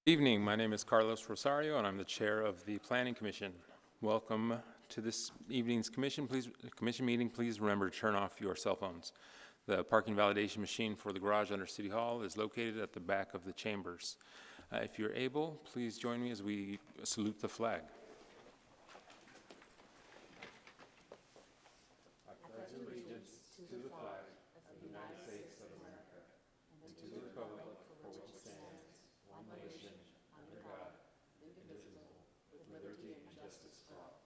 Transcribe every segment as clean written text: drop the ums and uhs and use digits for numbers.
Good evening. My name is Carlos Rosario, and I'm the chair of the Planning Commission. Welcome to this evening's commission meeting. Please remember to turn off your cell phones. The parking validation machine for the garage under City Hall is located at the back of the chambers. If you're able, please join me as we salute the flag. I pledge allegiance to the flag of the United States of America and to the republic for which it stands, one nation, under God, indivisible, with liberty and justice for all.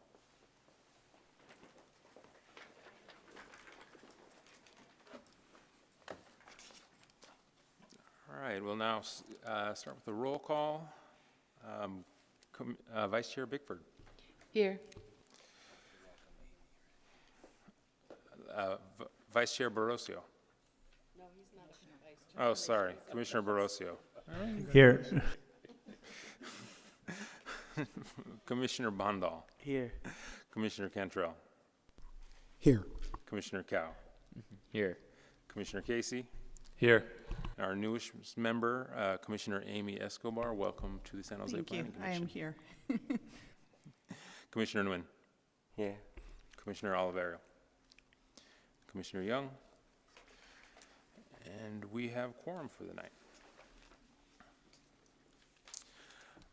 All right, we'll now start with the roll call. Vice Chair Bickford. Here. Vice Chair Barroso. No, he's not vice chair. Oh, sorry, Commissioner Barroso. Here. Commissioner Bondal. Here. Commissioner Cantrell. Here. Commissioner Cow. Here. Commissioner Casey. Here. Our newest member, Commissioner Amy Escobar. Welcome to the San Jose Planning Commission. I am here. Commissioner Nguyen. Here. Commissioner Oliveira. Commissioner Young. And we have quorum for the night.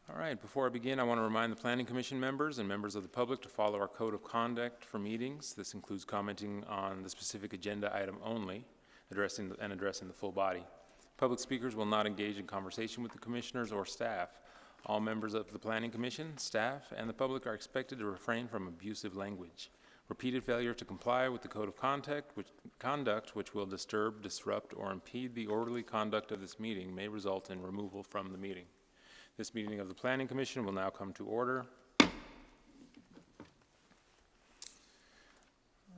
All right, before I begin, I want to remind the Planning Commission members and members of the public to follow our code of conduct for meetings. This includes commenting on the specific agenda item only, addressing the full body. Public speakers will not engage in conversation with the commissioners or staff. All members of the Planning Commission, staff, and the public are expected to refrain from abusive language. Repeated failure to comply with the code of conduct, which will disturb, disrupt, or impede the orderly conduct of this meeting, may result in removal from the meeting. This meeting of the Planning Commission will now come to order. All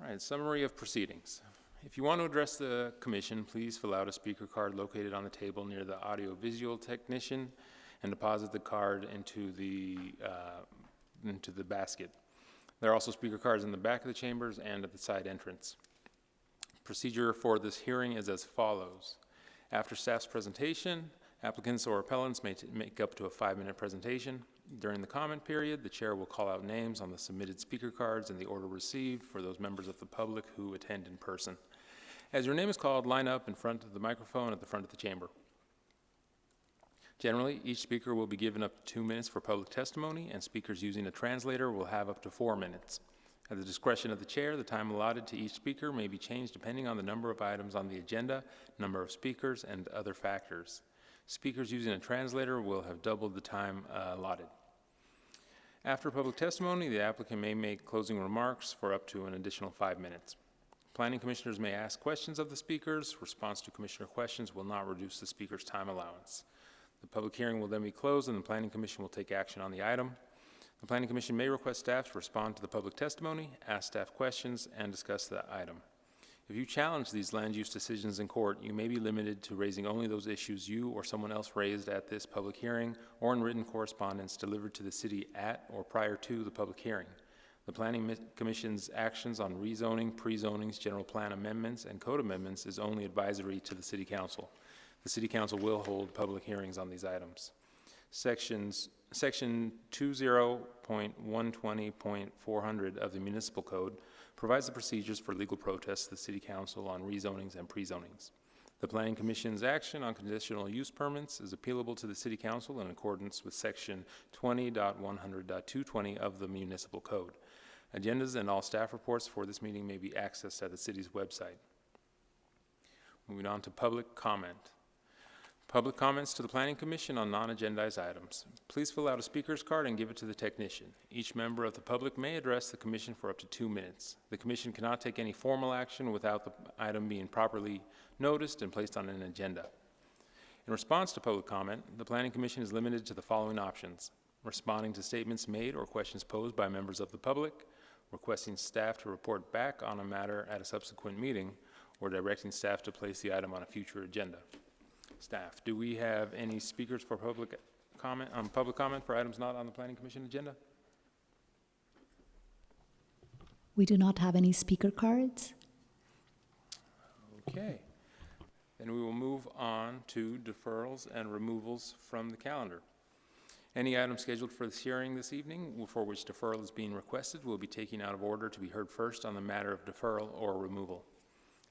right, summary of proceedings. If you want to address the commission, please fill out a speaker card located on the table near the audiovisual technician and deposit the card into the basket. There are also speaker cards in the back of the chambers and at the side entrance. Procedure for this hearing is as follows. After staff's presentation, applicants or appellants may make up to a 5-minute presentation. During the comment period, the chair will call out names on the submitted speaker cards in the order received for those members of the public who attend in person. As your name is called, line up in front of the microphone at the front of the chamber. Generally, each speaker will be given up to 2 minutes for public testimony, and speakers using a translator will have up to 4 minutes. At the discretion of the chair, the time allotted to each speaker may be changed depending on the number of items on the agenda, number of speakers, and other factors. Speakers using a translator will have doubled the time allotted. After public testimony, the applicant may make closing remarks for up to an additional 5 minutes. Planning commissioners may ask questions of the speakers. Response to commissioner questions will not reduce the speaker's time allowance. The public hearing will then be closed and the Planning Commission will take action on the item. The Planning Commission may request staff to respond to the public testimony, ask staff questions, and discuss the item. If you challenge these land use decisions in court, you may be limited to raising only those issues you or someone else raised at this public hearing or in written correspondence delivered to the city at or prior to the public hearing. The Planning Commission's actions on rezoning, pre-zonings, general plan amendments, and code amendments is only advisory to the City Council. The City Council will hold public hearings on these items. Section 20.120.400 of the Municipal Code provides the procedures for legal protests to the City Council on rezonings and pre-zonings. The Planning Commission's action on conditional use permits is appealable to the City Council in accordance with Section 20.100.220 of the Municipal Code. Agendas and all staff reports for this meeting may be accessed at the city's website. Moving on to public comment. Public comments to the Planning Commission on non-agendized items. Please fill out a speaker's card and give it to the technician. Each member of the public may address the Commission for up to 2 minutes. The Commission cannot take any formal action without the item being properly noticed and placed on an agenda. In response to public comment, the Planning Commission is limited to the following options: responding to statements made or questions posed by members of the public, requesting staff to report back on a matter at a subsequent meeting, or directing staff to place the item on a future agenda. Staff, do we have any speakers for public comment for items not on the Planning Commission agenda? We do not have any speaker cards. Okay. Then we will move on to deferrals and removals from the calendar. Any item scheduled for this hearing this evening for which deferral is being requested will be taken out of order to be heard first on the matter of deferral or removal.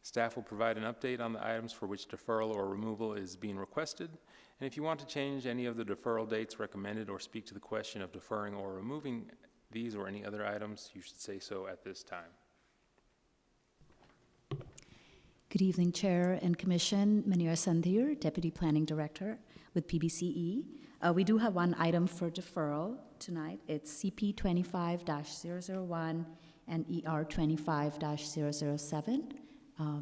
Staff will provide an update on the items for which deferral or removal is being requested, and if you want to change any of the deferral dates recommended or speak to the question of deferring or removing these or any other items, you should say so at this time. Good evening, Chair and Commission. Manira Sandhir, Deputy Planning Director with PBCE. We do have one item for deferral tonight. It's CP 25-001 and ER 25-007.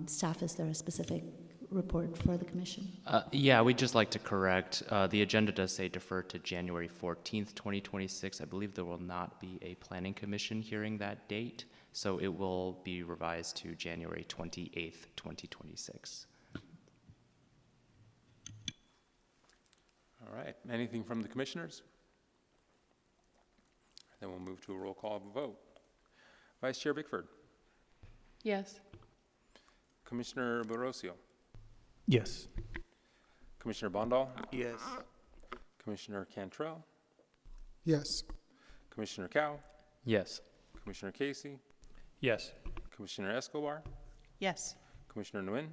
Staff, is there a specific report for the Commission? Yeah, we'd just like to correct. The agenda does say defer to January 14th, 2026. I believe there will not be a Planning Commission hearing that date, so it will be revised to January 28th, 2026. All right, anything from the commissioners? Then we'll move to a roll call vote. Vice Chair Bickford. Yes. Commissioner Borosio. Yes. Commissioner Bondal. Yes. Commissioner Cantrell. Yes. Commissioner Cow. Yes. Commissioner Casey. Yes. Commissioner Escobar. Yes. Commissioner Nguyen.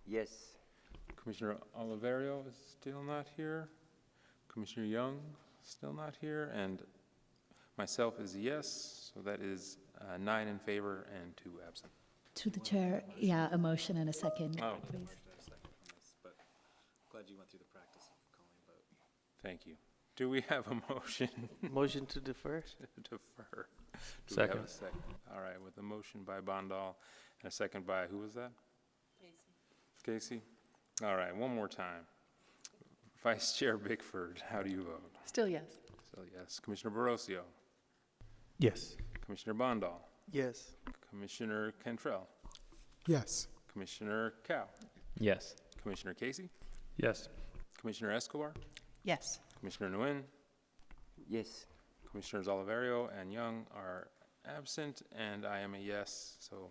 Yes. Commissioner Oliverio is still not here. Commissioner Young, still not here. And myself is a yes, so that is 9 in favor and 2 absent. To the Chair, yeah, a motion and a second, Oh. please. But glad you went through the practice of calling a vote. Thank you. Do we have a motion Motion to defer? to defer? Do we Second. have a second? All right, with a motion by Bondal and a second by, who was that? Casey. All right, one more time. Vice Chair Bickford, how do you vote? Still yes. So yes. Commissioner Borosio. Yes. Commissioner Bondal. Yes. Commissioner Cantrell. Yes. Commissioner Cow. Yes. Commissioner Casey. Yes. Commissioner Escobar. Yes. Commissioner Nguyen. Yes. Commissioners Oliverio and Young are absent, and I am a yes, so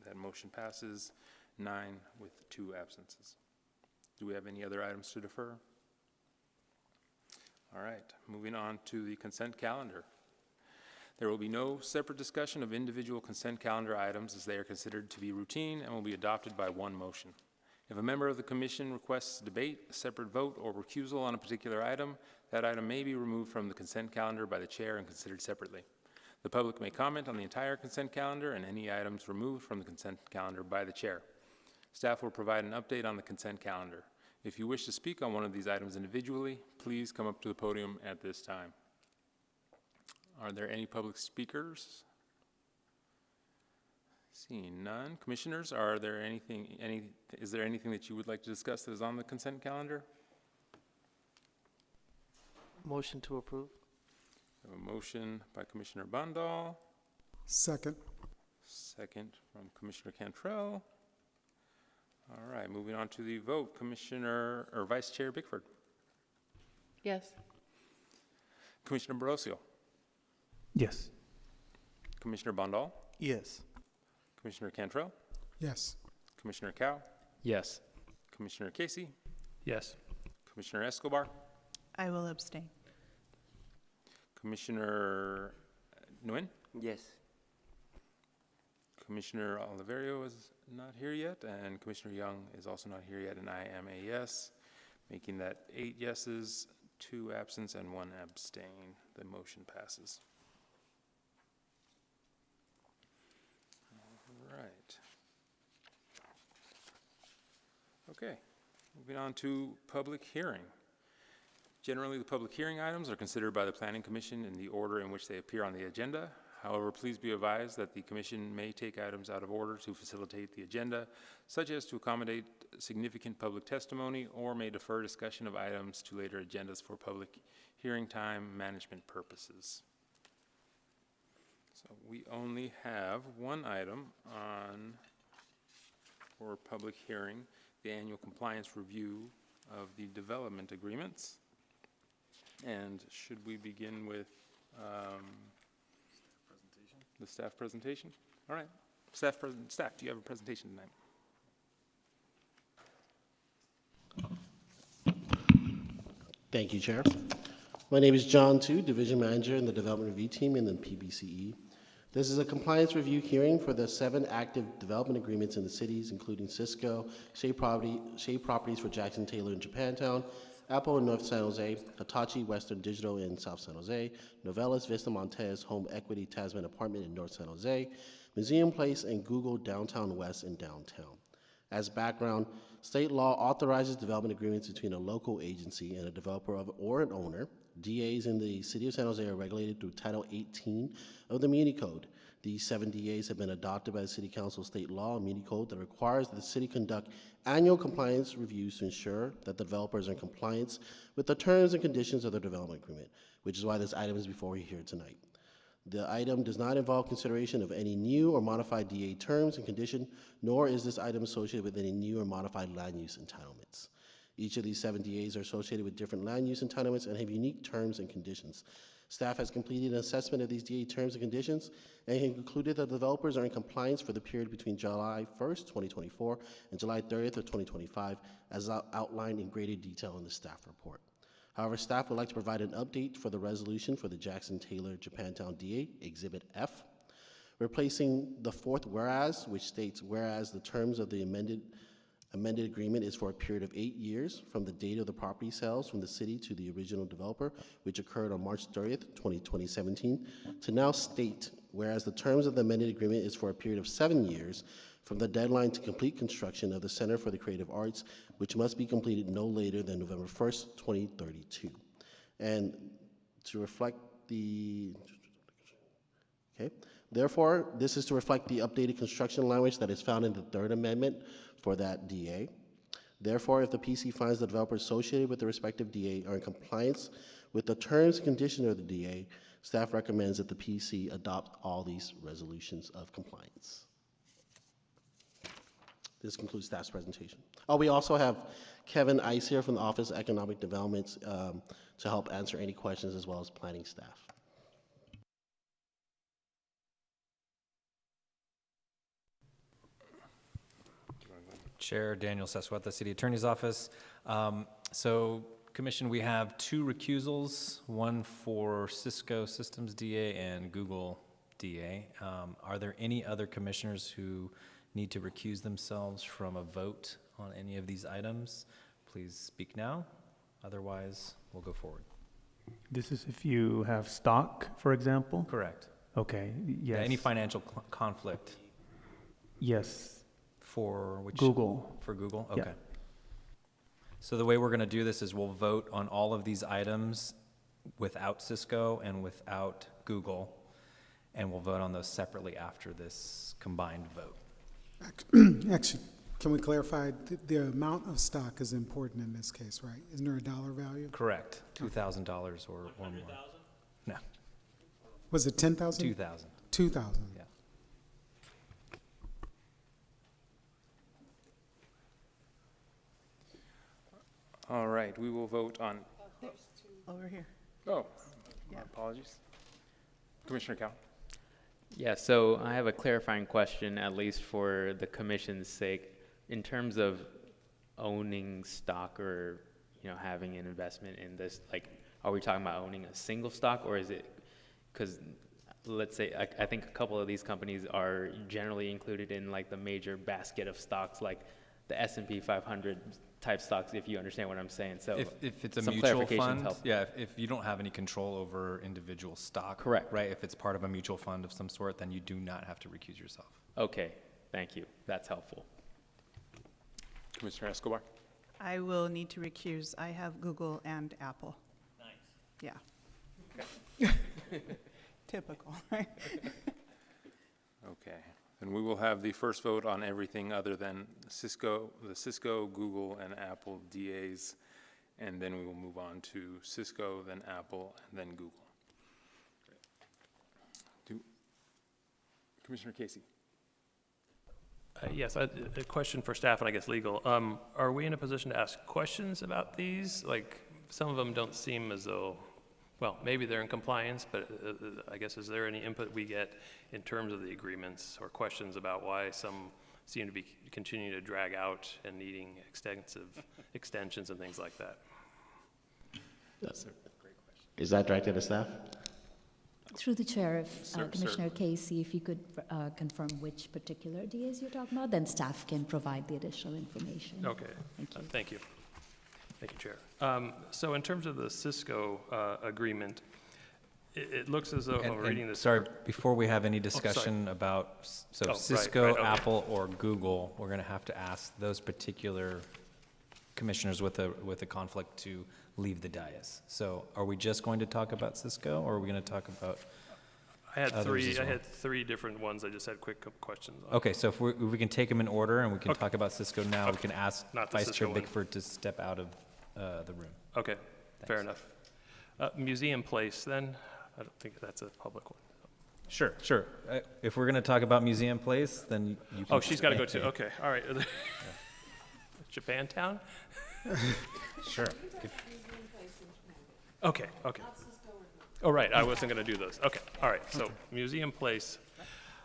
that motion passes 9 with 2 absences. Do we have any other items to defer? All right, moving on to the consent calendar. There will be no separate discussion of individual consent calendar items as they are considered to be routine and will be adopted by one motion. If a member of the commission requests debate, a separate vote, or recusal on a particular item, that item may be removed from the consent calendar by the chair and considered separately. The public may comment on the entire consent calendar and any items removed from the consent calendar by the chair. Staff will provide an update on the consent calendar. If you wish to speak on one of these items individually, please come up to the podium at this time. Are there any public speakers? Seeing none. Commissioners, is there anything that you would like to discuss that is on the consent calendar? Motion to approve? We have a motion by Commissioner Bondal, Second. second from Commissioner Cantrell. All right, moving on to the vote. Commissioner, or Vice Chair Bickford. Yes. Commissioner Borosio. Yes. Commissioner Bondal. Yes. Commissioner Cantrell. Yes. Commissioner Cow. Yes. Commissioner Casey. Yes. Commissioner Escobar. I will abstain. Commissioner Nguyen. Yes. Commissioner Oliverio is not here yet, and Commissioner Young is also not here yet, and I am a yes, making that 8 yeses, 2 absence, and 1 abstain. The motion passes. All right. Okay, moving on to public hearing. Generally, the public hearing items are considered by the Planning Commission in the order in which they appear on the agenda. However, please be advised that the Commission may take items out of order to facilitate the agenda, such as to accommodate significant public testimony, or may defer discussion of items to later agendas for public hearing time management purposes. So we only have one item on for public hearing, the annual compliance review of the development agreements. And should we begin with the staff presentation? All right. Staff, do you have a presentation tonight? Thank you, Chair. My name is John Tu, Division Manager in the Development Review Team in the PBCE. This is a compliance review hearing for the 7 active development agreements in the cities, including Cisco, Shea Properties for Jackson Taylor in Japantown, Apple in North San Jose, Hitachi Western Digital in South San Jose, Novelis Vista Montez Home Equity Tasman Apartment in North San Jose, Museum Place, and Google Downtown West in downtown. As background, state law authorizes development agreements between a local agency and a developer or an owner. DAs in the City of San Jose are regulated through Title 18 of the Muni Code. These 7 DAs have been adopted by the City Council state law and Muni Code that requires that the city conduct annual compliance reviews to ensure that the developers are in compliance with the terms and conditions of their development agreement, which is why this item is before you here tonight. The item does not involve consideration of any new or modified DA terms and condition, nor is this item associated with any new or modified land use entitlements. Each of these 7 DAs are associated with different land use entitlements and have unique terms and conditions. Staff has completed an assessment of these DA terms and conditions and concluded that the developers are in compliance for the period between July 1st, 2024 and July 30th of 2025, as outlined in greater detail in the staff report. However, staff would like to provide an update for the resolution for the Jackson Taylor Japantown DA, Exhibit F, replacing the 4th whereas, which states, whereas the terms of the amended agreement is for a period of 8 years from the date of the property sales from the city to the original developer, which occurred on March 30th, 2017, to now state, whereas the terms of the amended agreement is for a period of 7 years from the deadline to complete construction of the Center for the Creative Arts, which must be completed no later than November 1st, 2032. And to reflect the, okay, therefore, this is to reflect the updated construction language that is found in the 3rd Amendment for that DA. Therefore, if the PC finds the developers associated with the respective DA are in compliance with the terms and conditions of the DA, staff recommends that the PC adopt all these resolutions of compliance. This concludes staff's presentation. Oh, we also have Kevin Ice here from the Office of Economic Development to help answer any questions, as well as planning staff. Chair Daniel Sesweta, City Attorney's Office. So, Commission, we have 2 recusals, one for Cisco Systems DA and Google DA. Are there any other commissioners who need to recuse themselves from a vote on any of these items? Please speak now. Otherwise, we'll go forward. This is if you have stock, for example? Correct. Okay, yes. Yeah, any financial conflict Yes. for which? Google. For Google? Yeah. Okay. So the way we're going to do this is we'll vote on all of these items without Cisco and without Google, and we'll vote on those separately after this combined vote. Actually, can we clarify, the amount of stock is important in this case, right? Isn't there a dollar value? Correct. $2,000 or more. No, Was it 10,000? 2,000. 2,000. Yeah. All right, we will vote on, Over here. oh, Yeah. my apologies. Commissioner Cow. Yeah, so I have a clarifying question, at least for the commission's sake. In terms of owning stock or, having an investment in this, like, are we talking about owning a single stock, or is it, because let's say, I think a couple of these companies are generally included in like the major basket of stocks, like the S&P 500 type stocks, if you understand what I'm saying. So if it's a some mutual clarification's fund, helpful. yeah, if you don't have any control over individual stock. Correct. Right, if it's part of a mutual fund of some sort, then you do not have to recuse yourself. Okay, thank you. That's helpful. Commissioner Escobar. I will need to recuse. I have Google and Apple. Nice. Yeah. Typical, right? Okay, and we will have the first vote on everything other than Cisco, the Cisco, Google, and Apple DAs, and then we will move on to Cisco, then Apple, and then Google. Commissioner Casey. Yes, a question for staff and I guess legal. Are we in a position to ask questions about these? Like, some of them don't seem as though, well, maybe they're in compliance, but I guess is there any input we get in terms of the agreements or questions about why some seem to be continuing to drag out and needing extensive extensions and things like that? That's a great question. Is that directed at staff? Through the chair, if Sir, Commissioner Casey, if you could confirm which particular DAs you're talking about, then staff can provide the additional information. Okay. Thank you. Thank you. Thank you, Chair. So in terms of the Cisco agreement, it looks as though, if I'm reading this. Sorry, before we have any discussion about, right, Cisco, okay. Apple, or Google, we're going to have to ask those particular commissioners with a conflict to leave the dais. So are we just going to talk about Cisco, or are we going to talk about I had others as well? three different ones. I just had quick questions on. Okay, so if we can take them in order and we can Okay. talk about Cisco now, we can ask Not the Vice Chair Cisco one. Bickford to step out of the room. Okay, fair Thanks. enough. Museum Place, then? I don't think that's a public one. Sure, sure. If we're going to talk about Museum Place, then you can. Oh, she's got to go too. Okay, all right. Japantown? Sure. Okay, okay. Oh, right, I wasn't going to do those. Okay, all right, so Museum Place.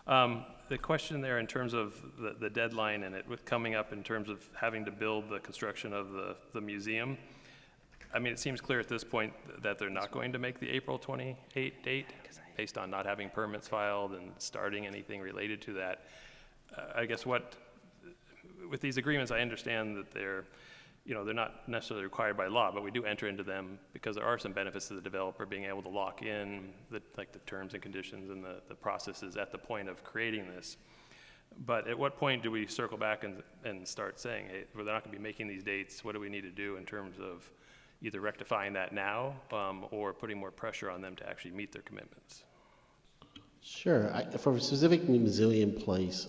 The question there in terms of the deadline and it with coming up in terms of having to build the construction of the museum, I mean, it seems clear at this point that they're not going to make the April 28 date based on not having permits filed and starting anything related to that. I guess with these agreements, I understand that they're not necessarily required by law, but we do enter into them because there are some benefits to the developer being able to lock in the terms and conditions and the processes at the point of creating this. But at what point do we circle back and start saying, hey, we're not going to be making these dates, what do we need to do in terms of either rectifying that now or putting more pressure on them to actually meet their commitments? Sure. For a specific museum place,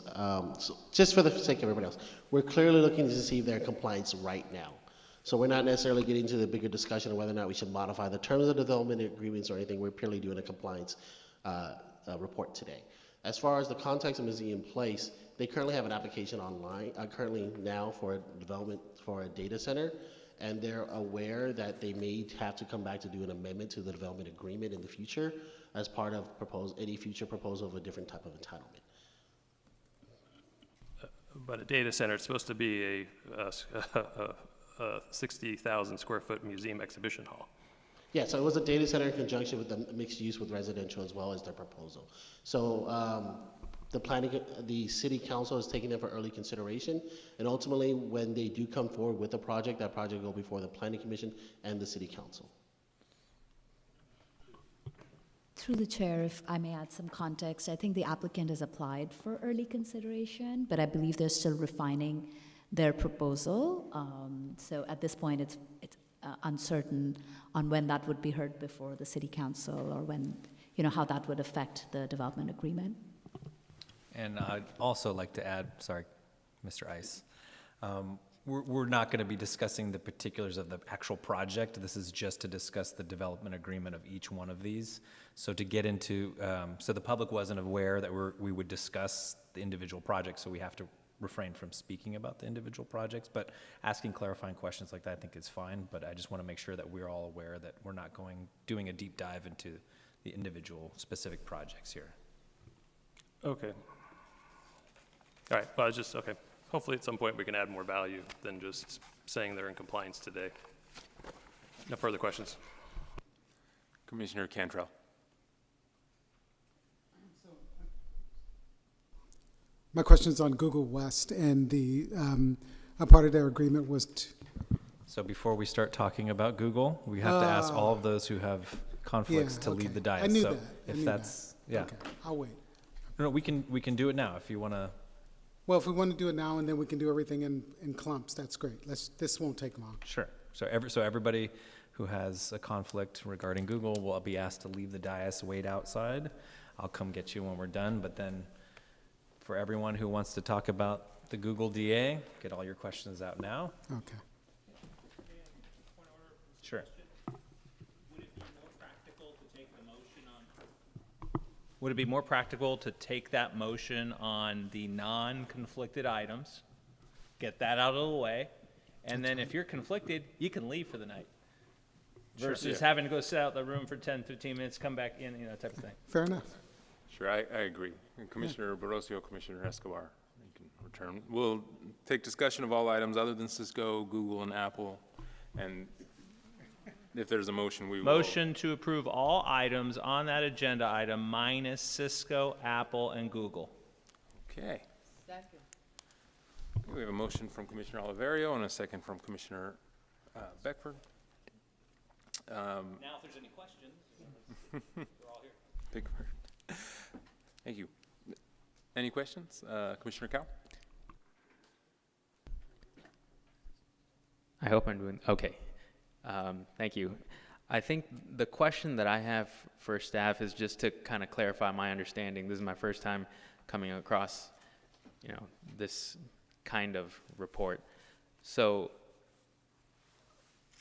so just for the sake of everybody else, we're clearly looking to see if they're in compliance right now. So we're not necessarily getting to the bigger discussion of whether or not we should modify the terms of the development agreements or anything. We're purely doing a compliance report today. As far as the context of Museum Place, they currently have an application online, currently now for development for a data center, and they're aware that they may have to come back to do an amendment to the development agreement in the future as part of any future proposal of a different type of entitlement. But a data center, it's supposed to be a 60,000 square foot museum exhibition hall. Yeah, so it was a data center in conjunction with the mixed use with residential as well as their proposal. So the city council is taking it for early consideration, and ultimately when they do come forward with a project, that project will go before the planning commission and the city council. Through the chair, if I may add some context, I think the applicant has applied for early consideration, but I believe they're still refining their proposal. So at this point, it's uncertain on when that would be heard before the city council or when, how that would affect the development agreement. And I'd also like to add, sorry, Mr. Ice, we're not going to be discussing the particulars of the actual project. This is just to discuss the development agreement of each one of these. So to get into, so the public wasn't aware that we would discuss the individual projects, so we have to refrain from speaking about the individual projects, but asking clarifying questions like that I think is fine, but I just want to make sure that we're all aware that we're not doing a deep dive into the individual specific projects here. Okay. All right, well, okay. Hopefully at some point we can add more value than just saying they're in compliance today. No further questions. Commissioner Cantrell. My question is on Google West, and a part of their agreement was So before we start talking about Google, we have to ask all of those who have conflicts to leave the dais. I knew so that. if that's, yeah. Okay, I'll wait. No, we can do it now if you want to. Well, if we want to do it now and then we can do everything in clumps, that's great. This won't take long. Sure. So everybody who has a conflict regarding Google will be asked to leave the dais, wait outside. I'll come get you when we're done, but then for everyone who wants to talk about the Google DA, get all your questions out now. Okay. Sure. Would it be more practical to take that motion on the non-conflicted items, get that out of the way, and then if you're conflicted, you can leave for the night? Versus having to go sit out the room for 10, 15 minutes, come back in, type of thing. Fair enough. Sure, I agree. And Commissioner Barocio, Commissioner Escobar, you can return. We'll take discussion of all items other than Cisco, Google, and Apple, and If there's a motion, we will. Motion to approve all items on that agenda item minus Cisco, Apple, and Google. Okay. Second. We have a motion from Commissioner Oliverio and a second from Commissioner Beckford. Now, if there's any questions, we're all here. Beckford. Thank you. Any questions? Commissioner Cow? I hope I'm doing, okay. Thank you. I think the question that I have for staff is just to kind of clarify my understanding. This is my first time coming across, this kind of report. So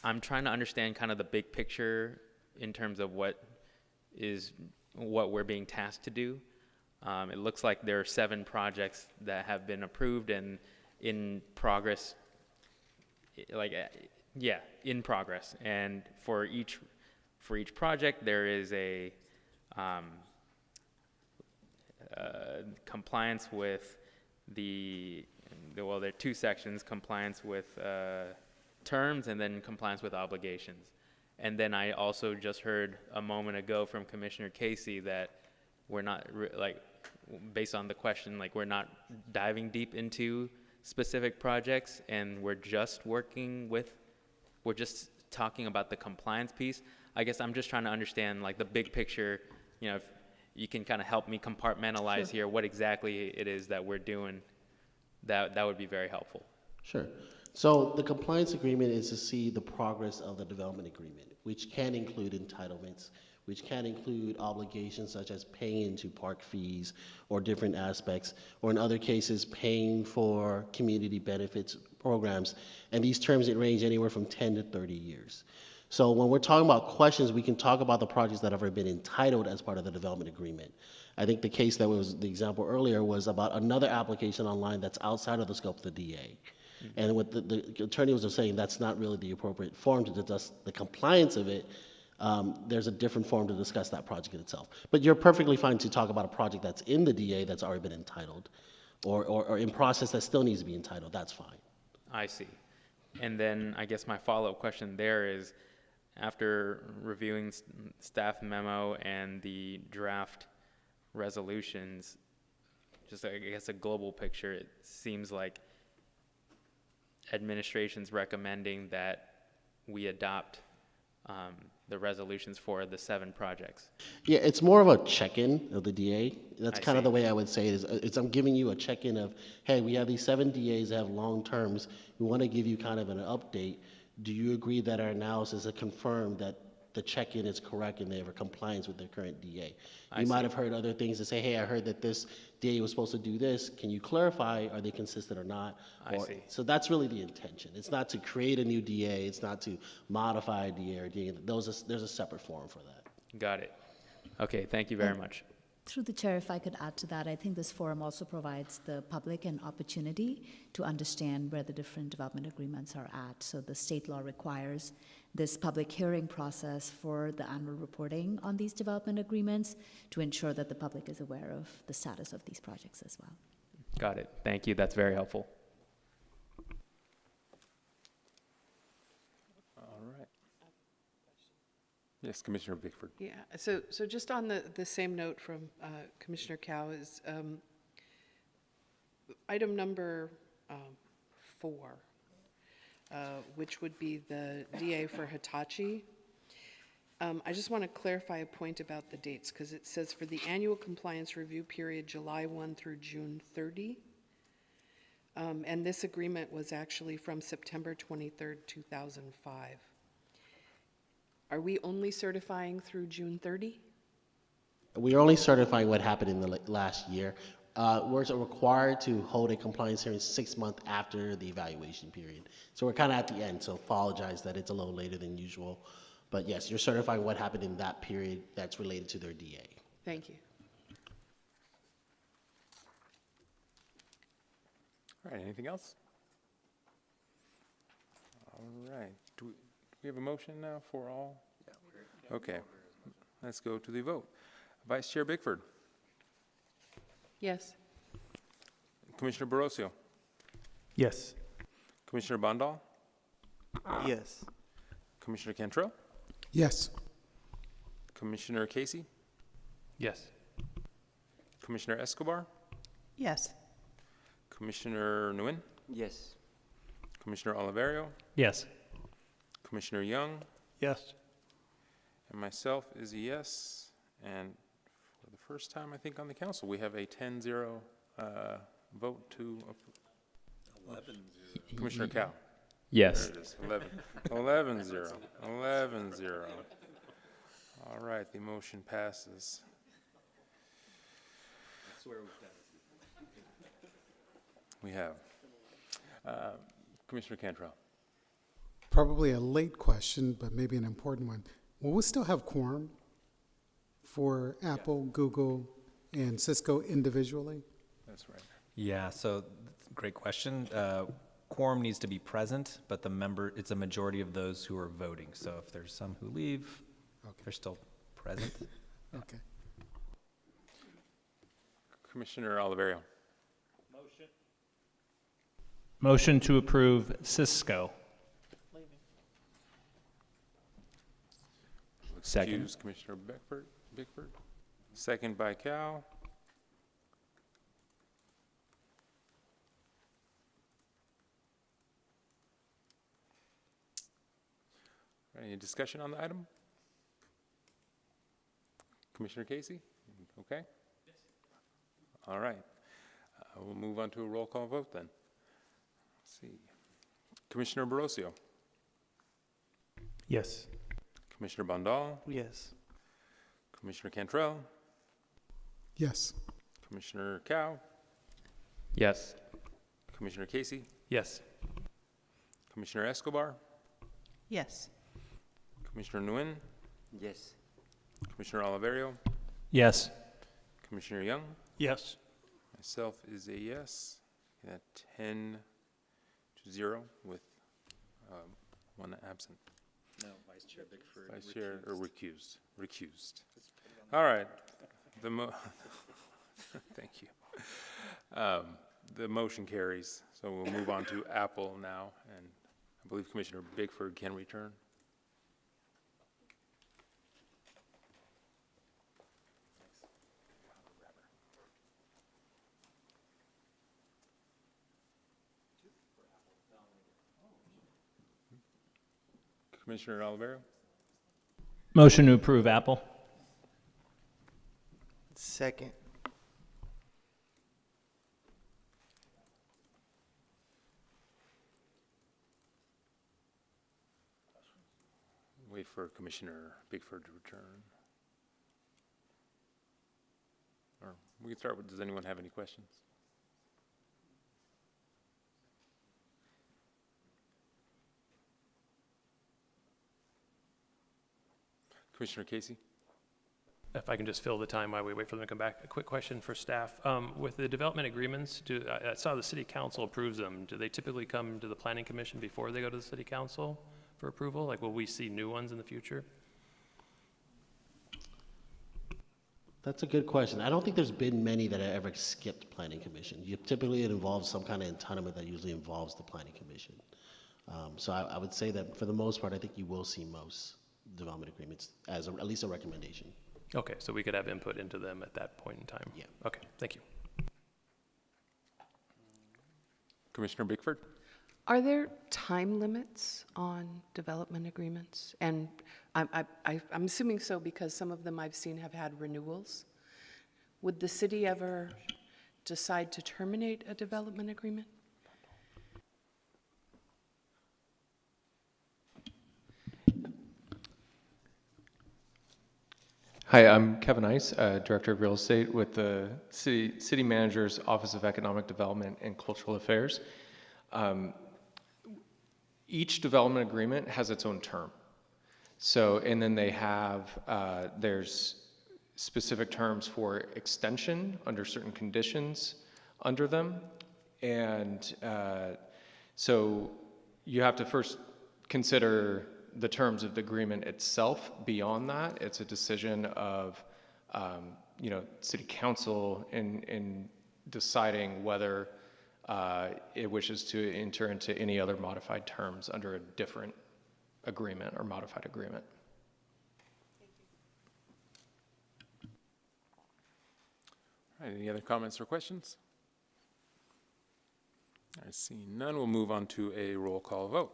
I'm trying to understand kind of the big picture in terms of what we're being tasked to do. It looks like there are 7 projects that have been approved and in progress, in progress. And for each project, there is a compliance with there are 2 sections: compliance with terms and then compliance with obligations. And then I also just heard a moment ago from Commissioner Casey that we're not based on the question, we're not diving deep into specific projects, and we're just talking about the compliance piece. I guess I'm just trying to understand the big picture. If you can kind of help me compartmentalize here what exactly it is that we're doing, that would be very helpful. Sure. So the compliance agreement is to see the progress of the development agreement, which can include entitlements, which can include obligations such as paying into park fees or different aspects, or in other cases, paying for community benefits programs. And these terms, it range anywhere from 10 to 30 years. So when we're talking about questions, we can talk about the projects that have already been entitled as part of the development agreement. I think the case that was the example earlier was about another application online that's outside of the scope of the DA. And what the attorney was saying, that's not really the appropriate form to discuss the compliance of it. There's a different form to discuss that project in itself. But you're perfectly fine to talk about a project that's in the DA that's already been entitled, or in process that still needs to be entitled. That's fine. I see. And then I guess my follow-up question there is, after reviewing staff memo and the draft resolutions, just I guess a global picture, it seems like administration's recommending that we adopt the resolutions for the 7 projects. Yeah, it's more of a check-in of the DA. That's kind of the see. way I would say it is. I'm giving you a check-in of, hey, we have these 7 DAs that have long terms. We want to give you kind of an update. Do you agree that our analysis has confirmed that the check-in is correct and they have a compliance with their current DA? You might have heard other things that say, hey, I heard that this DA was supposed to do this. Can you clarify? Are they consistent or not? I see. So that's really the intention. It's not to create a new DA. It's not to modify a DA or DA. There's a separate forum for that. Got it. Okay, thank you very much. Through the chair, if I could add to that, I think this forum also provides the public an opportunity to understand where the different development agreements are at. So the state law requires this public hearing process for the annual reporting on these development agreements to ensure that the public is aware of the status of these projects as well. Got it. Thank you. That's very helpful. All right. Yes, Commissioner Bickford. Yeah, so just on the same note from Commissioner Cow is item number 4, which would be the DA for Hitachi. I just want to clarify a point about the dates, because it says for the annual compliance review period, July 1 through June 30. And this agreement was actually from September 23rd, 2005. Are we only certifying through June 30? We're only certifying what happened in the last year. We're required to hold a compliance hearing 6 months after the evaluation period. So we're kind of at the end, so apologize that it's a little later than usual. But yes, you're certifying what happened in that period that's related to their DA. Thank you. All right, anything else? All right. Do we have a motion now for all? Yeah. Okay. Let's go to the vote. Vice Chair Bickford. Yes. Commissioner Barroso. Yes. Commissioner Bandal. Yes. Commissioner Cantrell. Yes. Commissioner Casey, Yes. Commissioner Escobar, Yes. Commissioner Nguyen, Yes. Commissioner Oliverio, Yes. Commissioner Young, Yes. and myself is a yes. And for the first time, I think, on the council, we have a 10-0 vote to Commissioner Cow. Yes. There it is, 11-0, 11-0. All right, the motion passes. I swear we've done it. We have. Commissioner Cantrell. Probably a late question, but maybe an important one. Will we still have quorum for Apple, Google, and Cisco individually? That's right. Yeah, so great question. Quorum needs to be present, but it's a majority of those who are voting. So if there's some who leave, they're still present. Okay. Commissioner Oliverio. Motion to approve Cisco. Second. Accuse Commissioner Bickford. Second by Cow. Any discussion on the item? Commissioner Casey? Okay. All right. We'll move on to a roll call vote then. Let's see. Commissioner Barroso. Yes. Commissioner Bondal. Yes. Commissioner Cantrell. Yes. Commissioner Cow. Yes. Commissioner Casey. Yes. Commissioner Escobar. Yes. Commissioner Nguyen. Yes. Commissioner Oliverio. Yes. Commissioner Young. Yes. Myself is a yes. At 10-0 with one absent. No, Vice Chair Bickford. Vice Chair, or recused. Recused. All right. Thank you. The motion carries. So we'll move on to Apple now, and I believe Commissioner Bickford can return. Commissioner Oliverio. Motion to approve Apple. Second. Wait for Commissioner Bickford to return. Or we can start with, does anyone have any questions? Commissioner Casey? If I can just fill the time while we wait for them to come back. A quick question for staff. With the development agreements, I saw the city council approves them. Do they typically come to the planning commission before they go to the city council for approval? Like, will we see new ones in the future? That's a good question. I don't think there's been many that have ever skipped planning commission. Typically, it involves some kind of entitlement that usually involves the planning commission. So I would say that for the most part, I think you will see most development agreements as at least a recommendation. Okay, so we could have input into them at that point in time? Yeah. Okay, thank you. Commissioner Bickford? Are there time limits on development agreements? And I'm assuming so because some of them I've seen have had renewals. Would the city ever decide to terminate a development agreement? Hi, I'm Kevin Ice, Director of Real Estate with the City Manager's Office of Economic Development and Cultural Affairs. Each development agreement has its own term. So, and then they have, there's specific terms for extension under certain conditions under them. And so you have to first consider the terms of the agreement itself. Beyond that, it's a decision of, city council in deciding whether it wishes to enter into any other modified terms under a different agreement or modified agreement. All right, any other comments or questions? I see none. We'll move on to a roll call vote.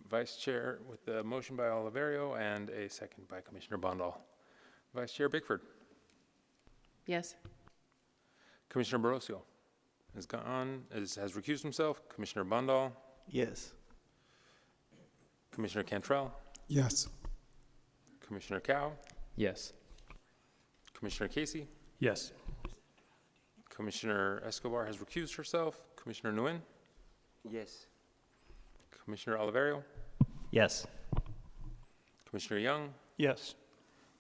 Vice Chair with the motion by Oliverio and a second by Commissioner Bondal. Vice Chair Bickford. Yes. Commissioner Barroso has has recused himself. Commissioner Bondal. Yes. Commissioner Cantrell. Yes. Commissioner Cow. Yes. Commissioner Casey. Yes. Commissioner Escobar has recused herself. Commissioner Nguyen. Yes. Commissioner Oliverio. Yes. Commissioner Young. Yes.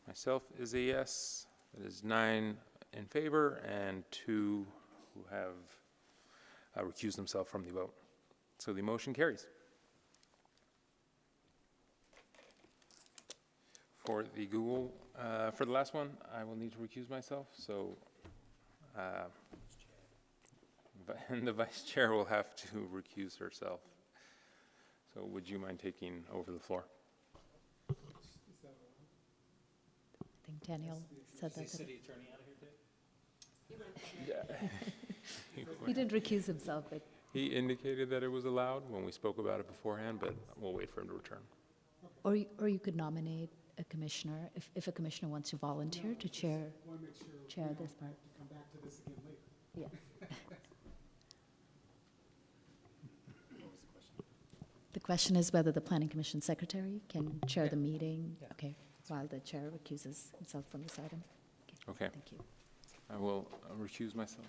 Myself is a yes. That is 9 in favor and 2 who have recused themselves from the vote. So the motion carries. For the Google, for the last one, I will need to recuse myself. So, and the vice chair will have to recuse herself. So would you mind taking over the floor? I think Daniel said that. City attorney out of here too? He didn't recuse himself, but He indicated that it was allowed when we spoke about it beforehand, but we'll wait for him to return. or you could nominate a commissioner, if a commissioner wants to volunteer to chair this part. Come back to this again later. Yeah. The question is whether the planning commission secretary can chair the meeting. Okay, while the chair recuses himself from this item. Okay. Thank you. I will recuse myself.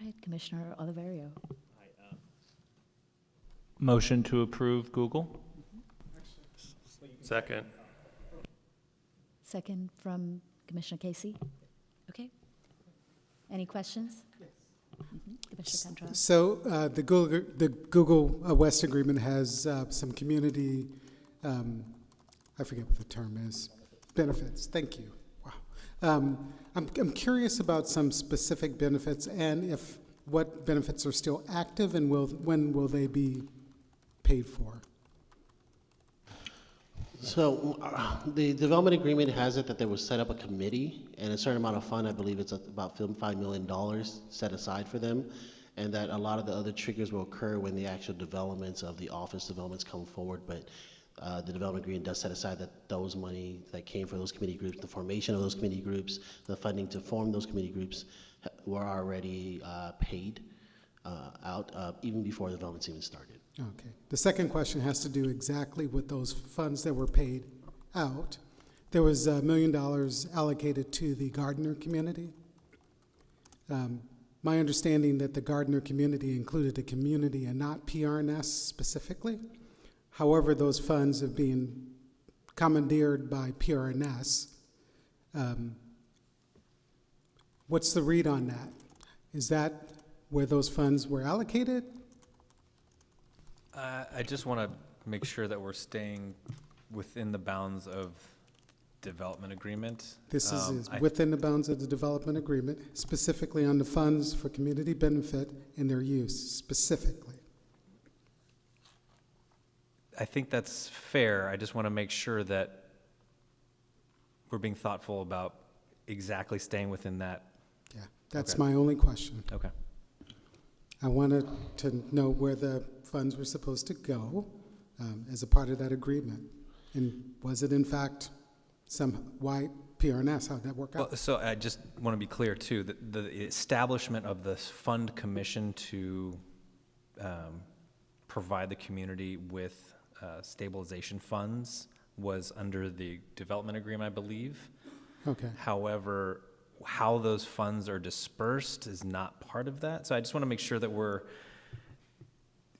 All right, Commissioner Oliverio. Motion to approve Google? Second. Second from Commissioner Casey. Okay. Any questions? Yes. Commissioner Cantrell. So the Google West agreement has some community, I forget what the term is, benefits. Thank you. Wow. I'm curious about some specific benefits and what benefits are still active and when will they be paid for? So the development agreement has it that there was set up a committee and a certain amount of fund, I believe it's about $5 million set aside for them, and that a lot of the other triggers will occur when the actual developments of the office developments come forward. But the development agreement does set aside that those money that came from those committee groups, the formation of those committee groups, the funding to form those committee groups were already paid out even before the developments even started. Okay. The second question has to do exactly with those funds that were paid out. There was $1 million allocated to the Gardner community. My understanding that the Gardner community included a community and not PRNS specifically. However, those funds have been commandeered by PRNS. What's the read on that? Is that where those funds were allocated? I just want to make sure that we're staying within the bounds of development agreement. This is within the bounds of the development agreement, specifically on the funds for community benefit and their use, specifically. I think that's fair. I just want to make sure that we're being thoughtful about exactly staying within that. Yeah, that's Okay. my only question. Okay. I wanted to know where the funds were supposed to go as a part of that agreement. And was it in fact why PRNS, how'd that work out? Well, so I just want to be clear too, that the establishment of this fund commission to provide the community with stabilization funds was under the development agreement, I believe. Okay. However, how those funds are dispersed is not part of that. So I just want to make sure that we're,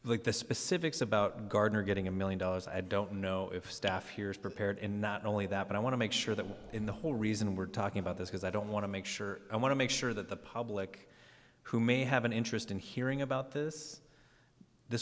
like the specifics about Gardner getting $1 million, I don't know if staff here is prepared. And not only that, but I want to make sure that, and the whole reason we're talking about this, because I want to make sure that the public who may have an interest in hearing about this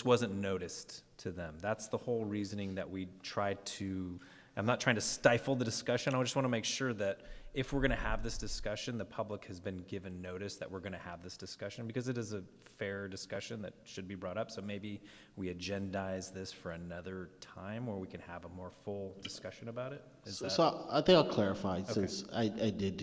wasn't noticed to them. That's the whole reasoning that we tried to I'm not trying to stifle the discussion. I just want to make sure that if we're going to have this discussion, the public has been given notice that we're going to have this discussion, because it is a fair discussion that should be brought up. So maybe we agendize this for another time where we can have a more full discussion about it. So I think I'll clarify, since I did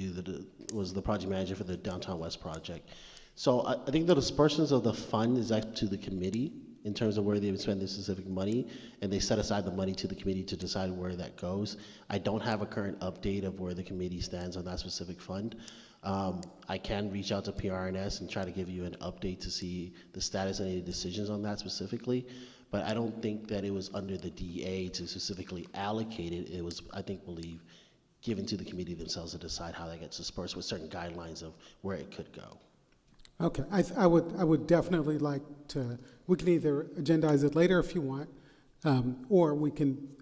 was the project manager for the Downtown West project. So I think the disbursements of the fund is up to the committee in terms of where they would spend the specific money, and they set aside the money to the committee to decide where that goes. I don't have a current update of where the committee stands on that specific fund. I can reach out to PRNS and try to give you an update to see the status of any decisions on that specifically, but I don't think that it was under the DA to specifically allocate it. It was, I believe, given to the committee themselves to decide how that gets dispersed with certain guidelines of where it could go. Okay, I would definitely like to, we can either agendize it later if you want, or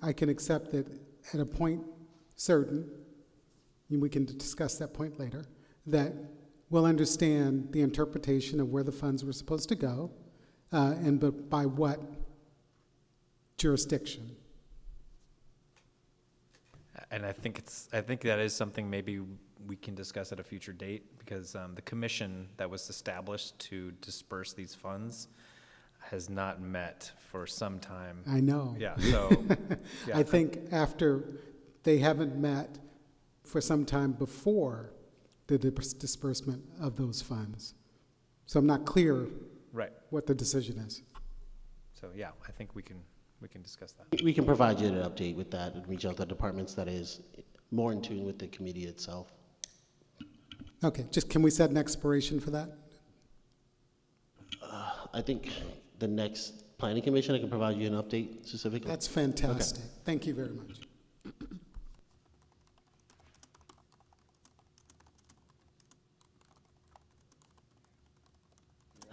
I can accept that at a point certain, and we can discuss that point later, that we'll understand the interpretation of where the funds were supposed to go, but by what jurisdiction. And I think that is something maybe we can discuss at a future date, because the commission that was established to disperse these funds has not met for some time. I know. Yeah, so. Yeah. I think after they haven't met for some time before the disbursement of those funds. So I'm not clear what the decision is. So yeah, I think we can discuss that. We can provide you an update with that and reach out to departments that is more in tune with the committee itself. Okay, just can we set an expiration for that? I think the next planning commission, I can provide you an update specifically. That's fantastic. Okay. Thank you very much.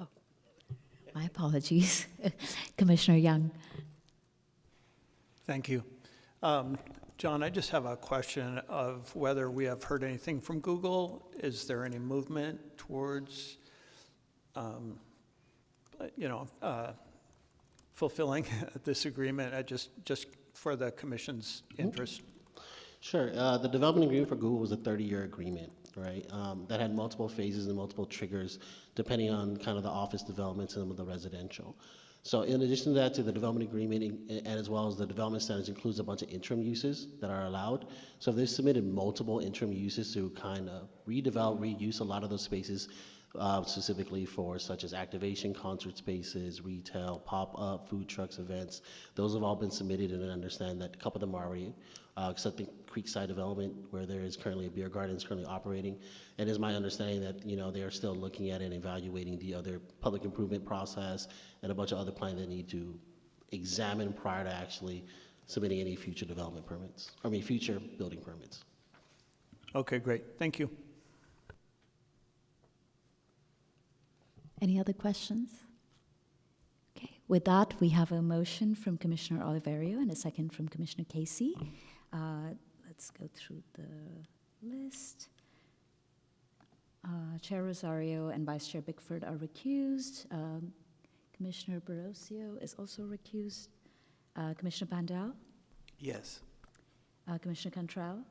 Oh, my apologies. Commissioner Young. Thank you. John, I just have a question of whether we have heard anything from Google. Is there any movement towards, fulfilling this agreement, just for the commission's interest? Sure. The development agreement for Google was a 30-year agreement, right? That had multiple phases and multiple triggers depending on kind of the office developments and the residential. So in addition to that, to the development agreement and as well as the development standards includes a bunch of interim uses that are allowed. So they've submitted multiple interim uses to kind of redevelop, reuse a lot of those spaces, specifically for such as activation, concert spaces, retail, pop-up, food trucks, events. Those have all been submitted, and I understand that a couple of them are already, except the Creekside development, where there is currently a beer garden is currently operating. And it is my understanding that, they are still looking at and evaluating the other public improvement process and a bunch of other plans that need to examine prior to actually submitting any future development permits, future building permits. Okay, great. Thank you. Any other questions? Okay, with that, we have a motion from Commissioner Oliverio and a second from Commissioner Casey. Let's go through the list. Chair Rosario and Vice Chair Bickford are recused. Commissioner Barocio is also recused. Commissioner Bandel? Yes. Commissioner Cantrell?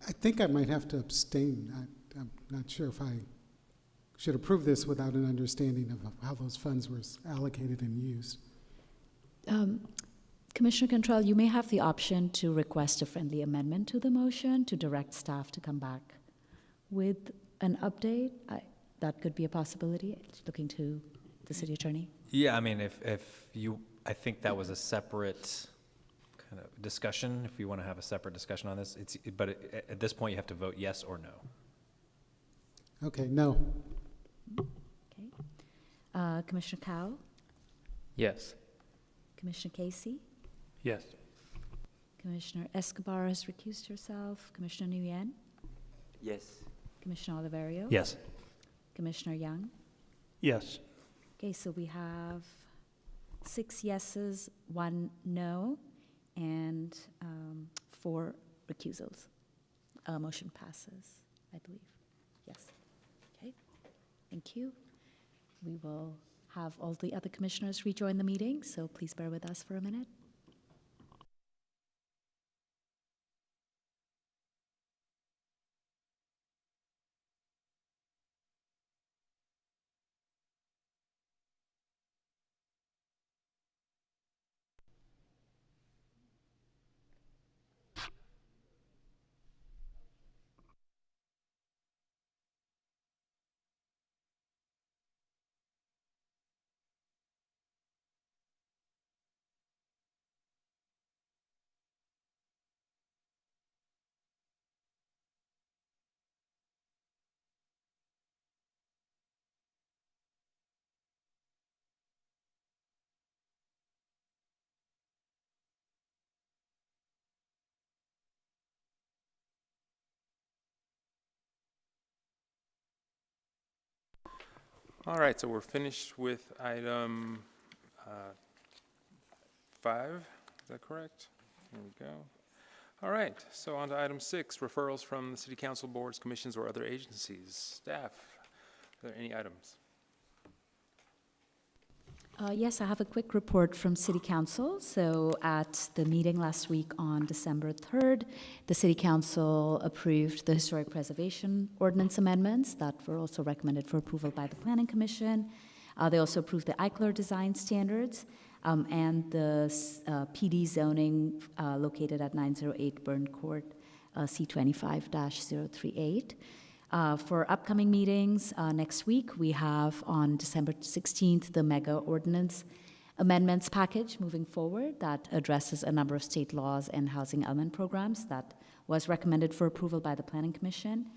I think I might have to abstain. I'm not sure if I should approve this without an understanding of how those funds were allocated and used. Commissioner Cantrell, you may have the option to request a friendly amendment to the motion to direct staff to come back with an update. That could be a possibility. Looking to the city attorney. Yeah, I think that was a separate kind of discussion. If you want to have a separate discussion on this, but at this point you have to vote yes or no. Okay, no. Okay. Commissioner Cow? Yes. Commissioner Casey? Yes. Commissioner Escobar has recused herself. Commissioner Nguyen? Yes. Commissioner Oliverio? Yes. Commissioner Young? Yes. Okay, so we have 6 yeses, 1 no, and 4 recusals. Motion passes, I believe. Yes. Okay. Thank you. We will have all the other commissioners rejoin the meeting, so please bear with us for a minute. All right, so we're finished with item 5, is that correct? Here we go. All right, so on to item 6, referrals from the city council boards, commissions, or other agencies. Staff, are there any items? Yes, I have a quick report from City Council. So at the meeting last week on December 3rd, the City Council approved the historic preservation ordinance amendments that were also recommended for approval by the Planning Commission. They also approved the EICLR design standards and the PD zoning located at 908 Burn Court, C25-038. For upcoming meetings next week, we have on December 16th the mega ordinance amendments package moving forward that addresses a number of state laws and housing element programs that was recommended for approval by the Planning Commission.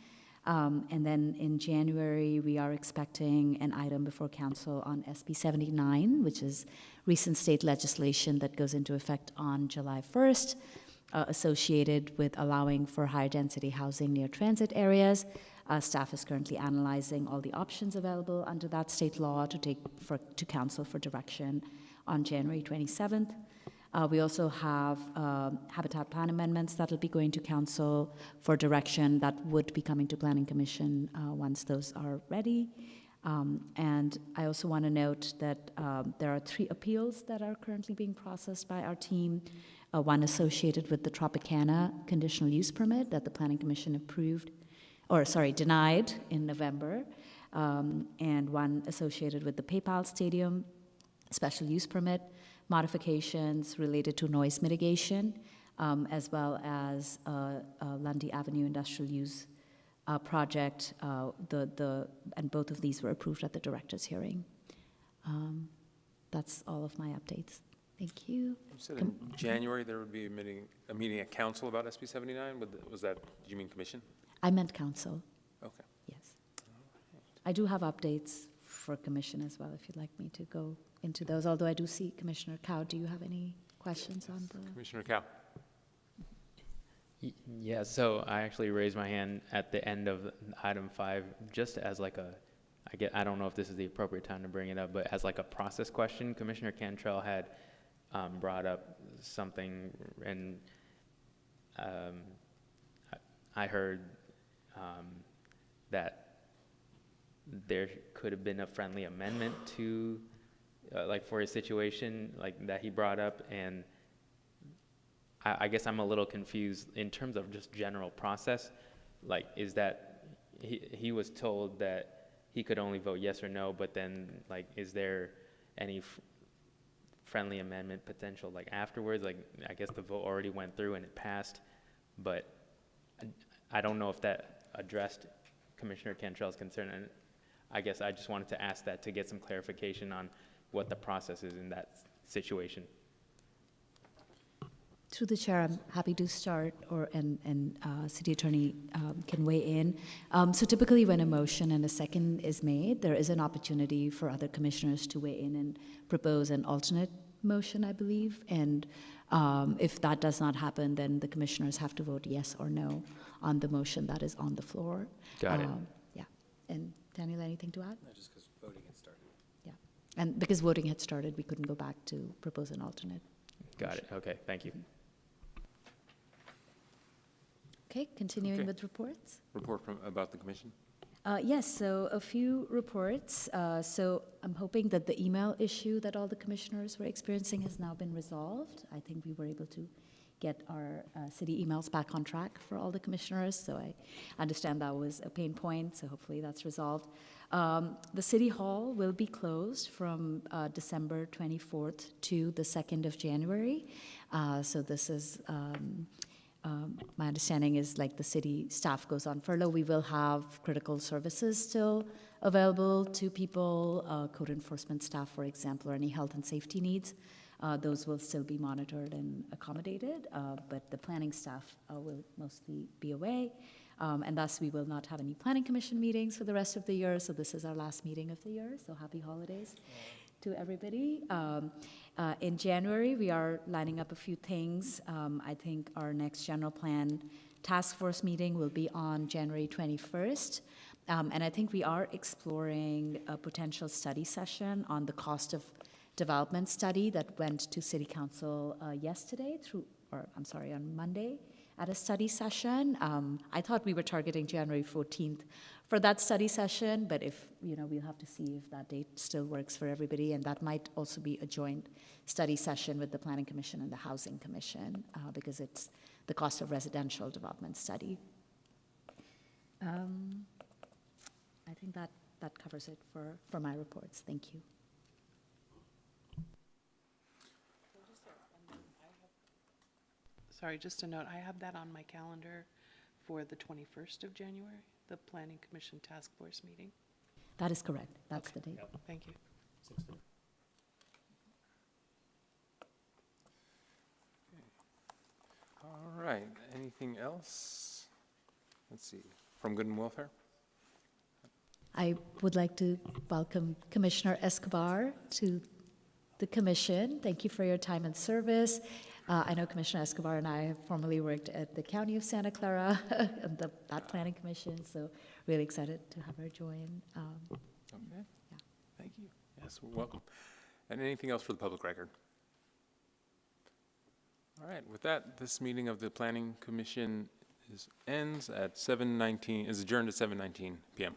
And then in January, we are expecting an item before Council on SB 79, which is recent state legislation that goes into effect on July 1st, associated with allowing for higher density housing near transit areas. Staff is currently analyzing all the options available under that state law to take to Council for direction on January 27th. We also have habitat plan amendments that will be going to Council for direction that would be coming to Planning Commission once those are ready. And I also want to note that there are 3 appeals that are currently being processed by our team. One associated with the Tropicana conditional use permit that the Planning Commission denied in November, and one associated with the PayPal Stadium special use permit, modifications related to noise mitigation, as well as Lundy Avenue industrial use project. And both of these were approved at the director's hearing. That's all of my updates. Thank you. You said in January there would be a meeting at council about SB 79. Was that, did you mean commission? I meant council. Okay. Yes. I do have updates for commission as well, if you'd like me to go into those, although I do see Commissioner Cow. Do you have any questions on the? Commissioner Cow. Yeah, so I actually raised my hand at the end of item 5, just as like I don't know if this is the appropriate time to bring it up, but as like a process question. Commissioner Cantrell had brought up something, and I heard that there could have been a friendly amendment to, like for a situation like that he brought up, and I guess I'm a little confused in terms of just general process. Like, is that he was told that he could only vote yes or no, but then like, is there any friendly amendment potential like afterwards? Like, I guess the vote already went through and it passed, but I don't know if that addressed Commissioner Cantrell's concern, and I guess I just wanted to ask that to get some clarification on what the process is in that situation. Through the chair, I'm happy to start, and City Attorney can weigh in. So typically when a motion and a second is made, there is an opportunity for other commissioners to weigh in and propose an alternate motion, I believe. And if that does not happen, then the commissioners have to vote yes or no on the motion that is on the floor. Got it. Yeah. And Daniel, anything to add? No, just because voting had started. Yeah. And because voting had started, we couldn't go back to propose an alternate. Got it. Okay, thank you. Okay, continuing with reports. Report about the commission. Yes, so a few reports. So I'm hoping that the email issue that all the commissioners were experiencing has now been resolved. I think we were able to get our city emails back on track for all the commissioners, so I understand that was a pain point, so hopefully that's resolved. The City Hall will be closed from December 24th to the 2nd of January. So this is my understanding is like the city staff goes on furlough. We will have critical services still available to people, code enforcement staff, for example, or any health and safety needs. Those will still be monitored and accommodated, but the planning staff will mostly be away. And thus we will not have any planning commission meetings for the rest of the year. So this is our last meeting of the year. So happy holidays to everybody. In January, we are lining up a few things. I think our next general plan task force meeting will be on January 21st. And I think we are exploring a potential study session on the cost of development study that went to City Council yesterday on Monday at a study session. I thought we were targeting January 14th for that study session, but if, we'll have to see if that date still works for everybody, and that might also be a joint study session with the Planning Commission and the Housing Commission, because it's the cost of residential development study. I think that covers it for my reports. Thank you. Sorry, just a note, I have that on my calendar for the 21st of January, the Planning Commission Task Force meeting. That is correct. That's the date. Thank you. All right, anything else? Let's see, from Good and Welfare? I would like to welcome Commissioner Escobar to the commission. Thank you for your time and service. I know Commissioner Escobar and I have formerly worked at the County of Santa Clara and that Planning Commission, so really excited to have her join. Okay, yeah. Thank you. Yes, welcome. And anything else for the public record? All right, with that, this meeting of the Planning Commission ends at 7:19, is adjourned at 7:19 p.m.